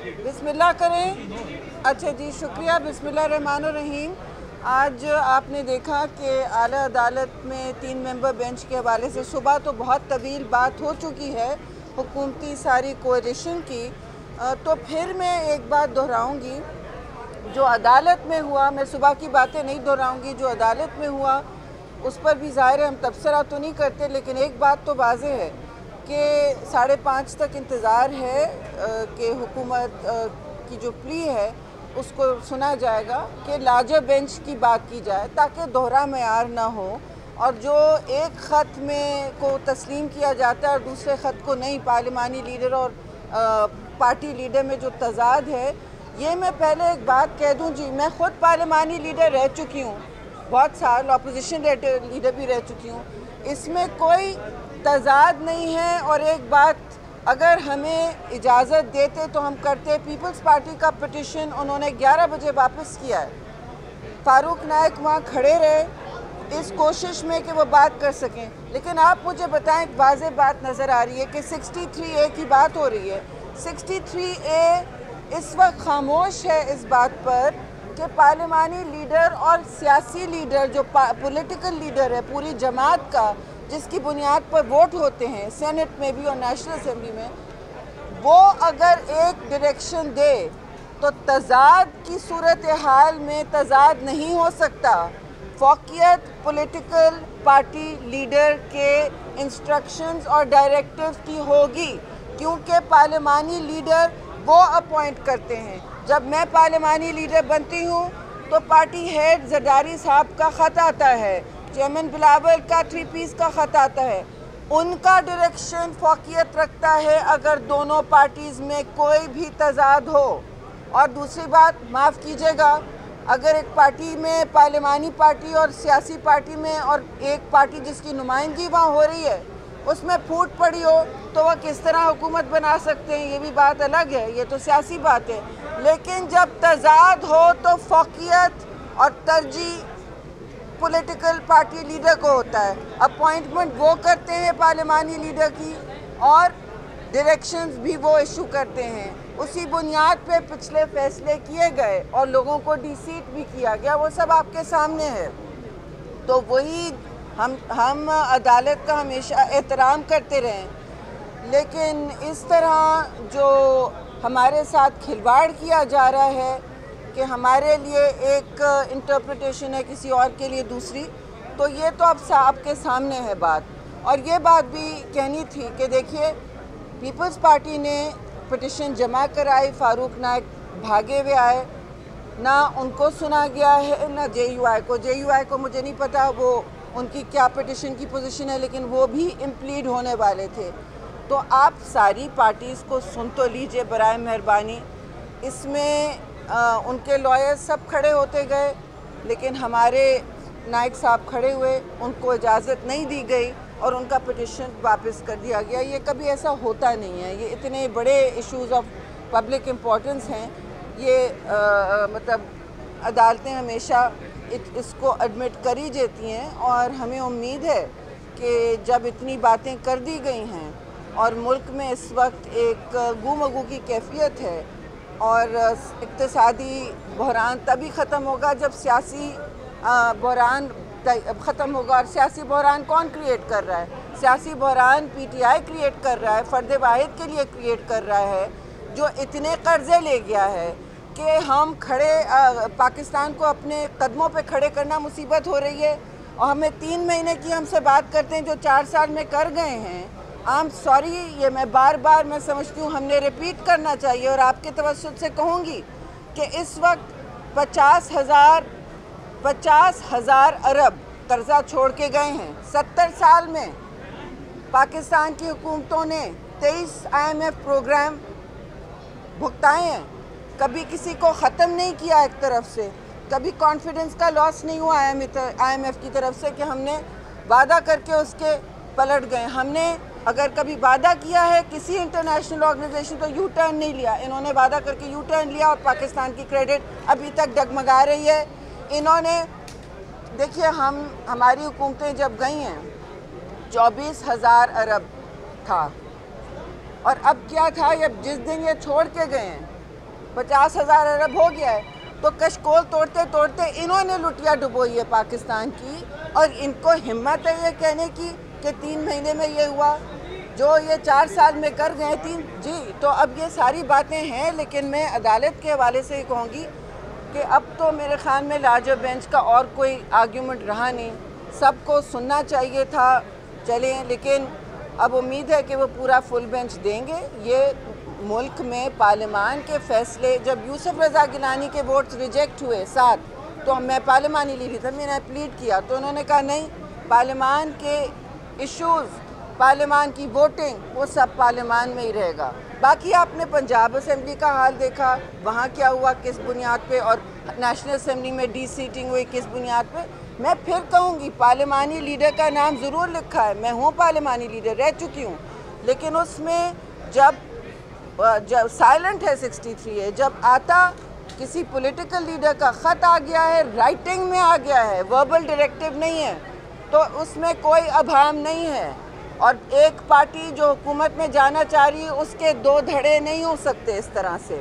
बिस्मिल्लाह करें। अच्छा जी, शुक्रिया। बिस्मिल्लाहिर्रहमानिर्रहीम। आज आपने देखा कि आला अदालत में 3 मेंबर बेंच के हवाले से सुबह तो बहुत तवील बात हो चुकी है हुकूमती सारी कोalition की। तो फिर मैं एक बात दोहराऊंगी, जो अदालत में हुआ, मैं सुबह की बातें नहीं दोहराऊंगी, जो अदालत में हुआ उस पर भी ज़ाहिर है हम तबसरा तो नहीं करते, लेकिन एक बात तो वाज़ेह है कि 5:30 तक इंतज़ार है कि हुकूमत की जो प्ली है उसको सुना जाएगा कि लार्जर बेंच की बात की जाए ताकि दोहरा मयार ना हो, और जो एक ख़त में को तस्लीम किया जाता है और दूसरे ख़त को नहीं, पार्लिमानी लीडर और पार्टी लीडर में जो तज़ाद है, ये मैं पहले एक बात कह दूं जी, मैं ख़ुद पार्लिमानी लीडर रह चुकी हूँ, बहुत साल अपोजिशन लीडर भी रह चुकी हूँ, इसमें कोई तज़ाद नहीं है। और एक बात, अगर हमें इजाज़त देते तो हम करते। पीपल्स पार्टी का पिटिशन उन्होंने 11 बजे वापस किया है। फ़ारूक नाइक वहाँ खड़े रहे इस कोशिश में कि वो बात कर सकें, लेकिन आप मुझे बताएं, एक वाज़ेह बात नज़र आ रही है कि 63A की बात हो रही है। 63A इस वक्त खामोश है इस बात पर कि पार्लिमानी लीडर और सियासी लीडर, जो पॉलिटिकल लीडर है पूरी जमात का, जिसकी बुनियाद पर वोट होते हैं सेनेट में भी और नेशनल असेंबली में, वो अगर एक डायरेक्शन दे तो तज़ाद की सूरत हाल में तज़ाद नहीं हो सकता। फ़ौक़ियत पॉलिटिकल पार्टी लीडर के इंस्ट्रक्शंस और डायरेक्टिव्स की होगी, क्योंकि पार्लिमानी लीडर वो अपॉइंट करते हैं। जब मैं पार्लिमानी लीडर बनती हूँ तो पार्टी हेड ज़रदारी साहब का ख़त आता है, चेयरमैन बिलावल का 3 पीस का ख़त आता है, उनका डायरेक्शन फ़ौक़ियत रखता है अगर दोनों पार्टीज़ में कोई भी तज़ाद हो। और दूसरी बात, माफ़ कीजिएगा, अगर एक पार्टी में, पार्लिमानी पार्टी और सियासी पार्टी में, और एक पार्टी जिसकी नुमाइंदगी वहाँ हो रही है उसमें फूट पड़ी हो तो वह किस तरह हुकूमत बना सकते हैं, ये भी बात अलग है, ये तो सियासी बात है। लेकिन जब तज़ाद हो तो फ़ौक़ियत और तरजीह पॉलिटिकल पार्टी लीडर को होता है। अपॉइंटमेंट वो करते हैं पार्लिमानी लीडर की, और डायरेक्शंस भी वो इशू करते हैं। उसी बुनियाद पे पिछले फैसले किए गए और लोगों को डिसीट भी किया गया, वो सब आपके सामने है। तो वही हम अदालत का हमेशा एहतराम करते रहें, लेकिन इस तरह जो हमारे साथ खिलवाड़ किया जा रहा है कि हमारे लिए एक इंटरप्रिटेशन है, किसी और के लिए दूसरी, तो ये तो अब आपके सामने है बात। और ये बात भी कहनी थी कि देखिए, पीपल्स पार्टी ने पिटिशन जमा कराई, फ़ारूक नाइक भागे हुए आए, ना उनको सुना गया है ना JUI को मुझे नहीं पता वो उनकी क्या पिटिशन की पोजीशन है, लेकिन वो भी इम्प्लीड होने वाले थे। तो आप सारी पार्टीज़ को सुन तो लीजिए बराए मेहरबानी। इसमें उनके लॉयर सब खड़े होते गए, लेकिन हमारे नाइक साहब खड़े हुए, उनको इजाज़त नहीं दी गई और उनका पिटिशन वापस कर दिया गया। ये कभी ऐसा होता नहीं है, ये इतने बड़े इश्यूज़ ऑफ पब्लिक इम्पोर्टेंस हैं, ये मतलब अदालतें हमेशा इसको एडमिट कर ही देती हैं। और हमें उम्मीद है कि जब इतनी बातें कर दी गई हैं और मुल्क में इस वक्त एक गुमगू की कैफियत है, और इक़्तिसादी बहरान तभी ख़त्म होगा जब सियासी बहरान ख़त्म होगा। और सियासी बहरान कौन क्रिएट कर रहा है? सियासी बहरान PTI क्रिएट कर रहा है, फ़र्द वाहिद के लिए क्रिएट कर रहा है, जो इतने कर्ज़े ले गया है कि हम पाकिस्तान को अपने कदमों पे खड़े करना मुसीबत हो रही है। और हमें 3 महीने की हमसे बात करते हैं जो 4 साल में कर गए हैं। सॉरी, ये मैं बार बार मैं समझती हूँ हमने रिपीट करना चाहिए, और आपके तवज्जुह से कहूँगी कि इस वक्त 50,000 अरब कर्जा छोड़ के गए हैं। 70 साल में पाकिस्तान की हुकूमतों ने 23 IMF प्रोग्राम भुगताए हैं, कभी किसी को ख़त्म नहीं किया एक तरफ से, कभी कॉन्फिडेंस का लॉस नहीं हुआ IMF की तरफ से कि हमने वादा करके उसके पलट गए। हमने अगर कभी वादा किया है किसी इंटरनेशनल ऑर्गेनाइजेशन तो यू टर्न नहीं लिया, इन्होंने वादा करके यू टर्न लिया और पाकिस्तान की क्रेडिट अभी तक डगमगा रही है। इन्होंने देखिए, हमारी हुकूमतें जब गई हैं 24,000 अरब था, और अब क्या था, जब जिस दिन ये छोड़ के गए हैं 50,000 अरब हो गया है। तो कशकोल तोड़ते तोड़ते इन्होंने लुटिया डुबोई है पाकिस्तान की, और इनको हिम्मत है ये कहने की कि 3 महीने में ये हुआ जो ये 4 साल में कर गए 3 जी। तो अब ये सारी बातें हैं, लेकिन मैं अदालत के हवाले से ही कहूँगी कि अब तो मेरे ख्याल में लार्जर बेंच का और कोई आर्ग्यूमेंट रहा नहीं, सबको सुनना चाहिए था। चलें, लेकिन अब उम्मीद है कि वो पूरा फुल बेंच देंगे। ये मुल्क में पार्लियामान के फैसले, जब यूसुफ रज़ा गिलानी के वोट्स रिजेक्ट हुए 7, तो मैं पार्लियामानी लीडर था, मैंने प्लीड किया, तो उन्होंने कहा नहीं, पार्लियामान के इश्यूज़, पार्लियामान की वोटिंग, वो सब पार्लियामान में ही रहेगा। बाकी आपने पंजाब असेंबली का हाल देखा, वहाँ क्या हुआ, किस बुनियाद पे, और नेशनल असेंबली में डी-सीटिंग हुई किस बुनियाद पे। मैं फिर कहूँगी, पार्लियामानी लीडर का नाम ज़रूर लिखा है, मैं हूँ पार्लियामानी लीडर, रह चुकी हूँ, लेकिन उसमें जब साइलेंट है 63 है, जब आता किसी पॉलिटिकल लीडर का ख़त आ गया है, राइटिंग में आ गया है, वर्बल डायरेक्टिव नहीं है, तो उसमें कोई अभाम नहीं है। और एक पार्टी जो हुकूमत में जाना चाह रही है, उसके 2 धड़े नहीं हो सकते इस तरह से।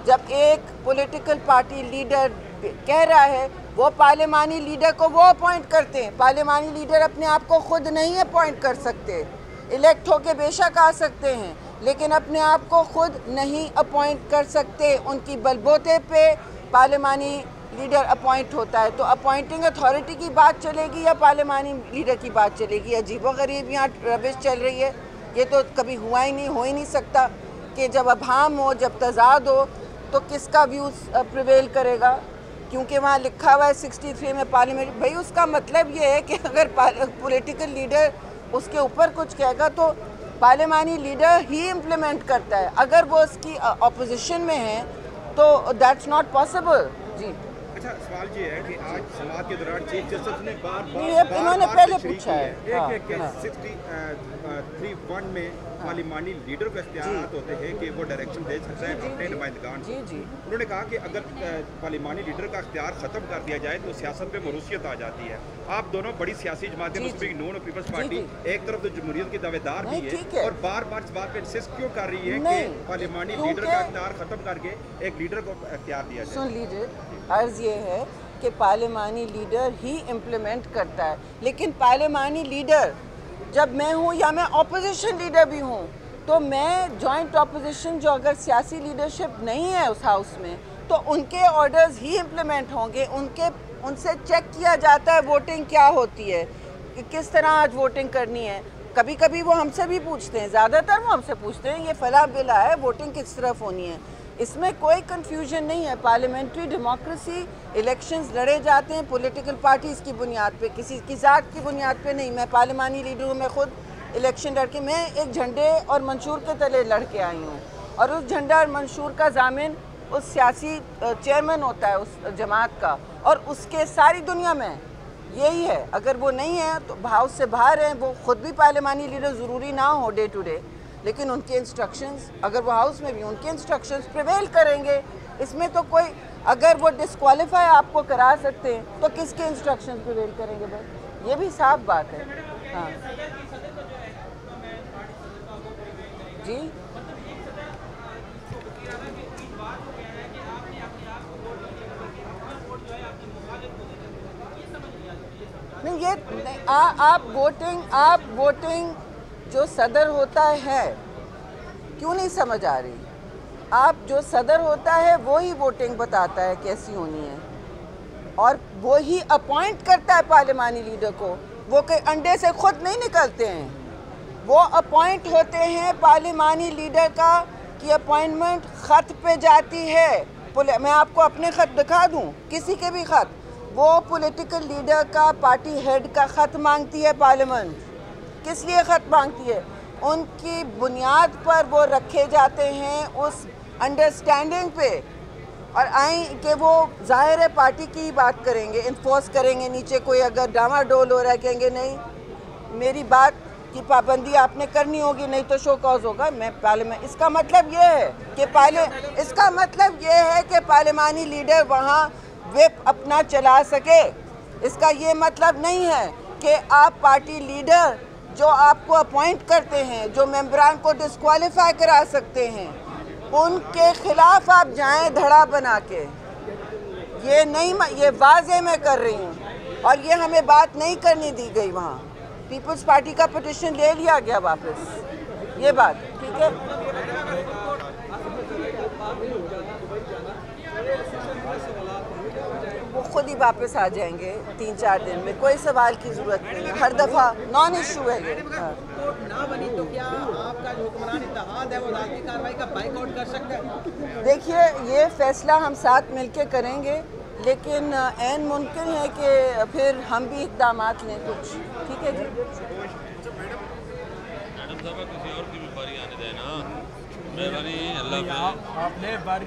जब एक पॉलिटिकल पार्टी लीडर कह रहा है, वो पार्लियामानी लीडर को वो अपॉइंट करते हैं। पार्लियामानी लीडर अपने आप को खुद नहीं अपॉइंट कर सकते, इलेक्ट होके बेशक आ सकते हैं, लेकिन अपने आप को खुद नहीं अपॉइंट कर सकते। उनकी बलबूते पे पार्लियामानी लीडर अपॉइंट होता है। तो अपॉइंटिंग अथॉरिटी की बात चलेगी या पार्लियामानी लीडर की बात चलेगी? अजीबोगरीब यहाँ रविश चल रही है। ये तो कभी हुआ ही नहीं, हो ही नहीं सकता कि जब अभाम हो, जब तजाद हो, तो किसका व्यूज़ प्रिवेल करेगा? क्योंकि वहाँ लिखा हुआ है 63 में पार्लियामेंट। भाई उसका मतलब ये है कि अगर पॉलिटिकल लीडर उसके ऊपर कुछ कहेगा तो पार्लियामानी लीडर ही इम्प्लीमेंट करता है। अगर वो उसकी अपोजिशन में है तो दैट्स नॉट पॉसिबल। जी अच्छा, सवाल ये है कि आज समाअत के दौरान चीफ जस्टिस ने इन्होंने पहले पूछा है एक 63(1) में पार्लियामानी लीडर को इख्तियार होते हैं कि वो डायरेक्शन दे सकता है अपने नुमाइंदगान को। उन्होंने कहा कि अगर पार्लियामानी लीडर का इख्तियार ख़त्म कर दिया जाए तो सियासत पे मरूसियत आ जाती है। आप दोनों बड़ी सियासी जमातें, मुस्लिम नून और पीपल्स पार्टी, एक तरफ तो जमहूरियत की दावेदार भी है और बार बार इस बात पे इंसिस्ट क्यों कर रही है कि पार्लियामानी लीडर का इख्तियार ख़त्म करके एक लीडर को इख्तियार दिया जाए? सुन लीजिए, अर्ज़ ये है कि पार्लियामानी लीडर ही इम्प्लीमेंट करता है, लेकिन पार्लियामानी लीडर जब मैं हूँ या मैं ऑपोजिशन लीडर भी हूँ, तो मैं जॉइंट ऑपोजिशन, जो अगर सियासी लीडरशिप नहीं है उस हाउस में, तो उनके ऑर्डर्स ही इम्प्लीमेंट होंगे। उनसे चेक किया जाता है वोटिंग क्या होती है, कि किस तरह आज वोटिंग करनी है। कभी कभी वो हमसे भी पूछते हैं, ज़्यादातर वो हमसे पूछते हैं ये फला बिल है, वोटिंग किस तरफ होनी है। इसमें कोई कन्फ्यूजन नहीं है। पार्लियामेंट्री डेमोक्रेसी, इलेक्शंस लड़े जाते हैं पॉलिटिकल पार्टीज़ की बुनियाद पे, किसी की ज़ात की बुनियाद पे नहीं। मैं पार्लियामानी लीडर हूँ, मैं खुद इलेक्शन लड़ के, मैं एक झंडे और मंशूर के तले लड़ के आई हूँ, और उस झंडा और मंशूर का जामिन उस सियासी चेयरमैन होता है उस जमात का, और उसके सारी दुनिया में यही है। अगर वो नहीं है तो हाउस से बाहर हैं, वो खुद भी पार्लियामानी लीडर ज़रूरी ना हो डे टू डे, लेकिन उनके इंस्ट्रक्शंस, अगर वो हाउस में भी उनके इंस्ट्रक्शंस प्रिवेल करेंगे। इसमें तो कोई, अगर वो डिस्क्वालीफाई आपको करा सकते हैं तो किसके इंस्ट्रक्शंस प्रिवेल करेंगे? भाई ये भी साफ बात है। हाँ जी, नहीं ये नहीं, आप वोटिंग जो सदर होता है, क्यों नहीं समझ आ रही? आप जो सदर होता है वो ही वोटिंग बताता है कैसी होनी है, और वो ही अपॉइंट करता है पार्लियामानी लीडर को। वो कोई अंडे से खुद नहीं निकलते हैं, वो अपॉइंट होते हैं। पार्लियामानी लीडर का की अपॉइंटमेंट ख़त पे जाती है। मैं आपको अपने ख़त दिखा दूँ, किसी के भी ख़त, वो पॉलिटिकल लीडर का, पार्टी हेड का ख़त मांगती है पार्लियामेंट। किस लिए ख़त मांगती है? उनकी बुनियाद पर वो रखे जाते हैं उस अंडरस्टैंडिंग पे, और आई कि वो ज़ाहिर है पार्टी की ही बात करेंगे, इन्फोर्स करेंगे। नीचे कोई अगर डामाडोल हो रहा है, कहेंगे नहीं मेरी बात की पाबंदी आपने करनी होगी, नहीं तो शो कॉज होगा। मैं पार्लियामेंट, इसका मतलब ये है कि पार्लियामानी लीडर वहाँ विप अपना चला सके। इसका ये मतलब नहीं है कि आप पार्टी लीडर जो आपको अपॉइंट करते हैं, जो मेंबरान को डिस्क्वालीफाई करा सकते हैं, उनके खिलाफ आप जाएं धड़ा बना के। ये नहीं, ये वाजे मैं कर रही हूँ और ये हमें बात नहीं करने दी गई। वहाँ पीपल्स पार्टी का पिटिशन ले लिया गया वापस, ये बात ठीक है। वो खुद ही वापस आ जाएंगे 3-4 दिन में, कोई सवाल की ज़रूरत नहीं है। हर दफ़ा नॉन इशू है ये। ना बनी तो क्या आपका जो हुक्मरान इत्तेहाद है वो राजनीतिक कार्रवाई का बाइकआउट कर सकता है? देखिए, ये फैसला हम साथ मिलके करेंगे, लेकिन ऐन मुमकिन है कि फिर हम भी इक़दाम लें कुछ। ठीक है जी। मैडम साहब किसी और की भी बारी आने देना, मेहरबानी अल्लाह पे। आपने बारी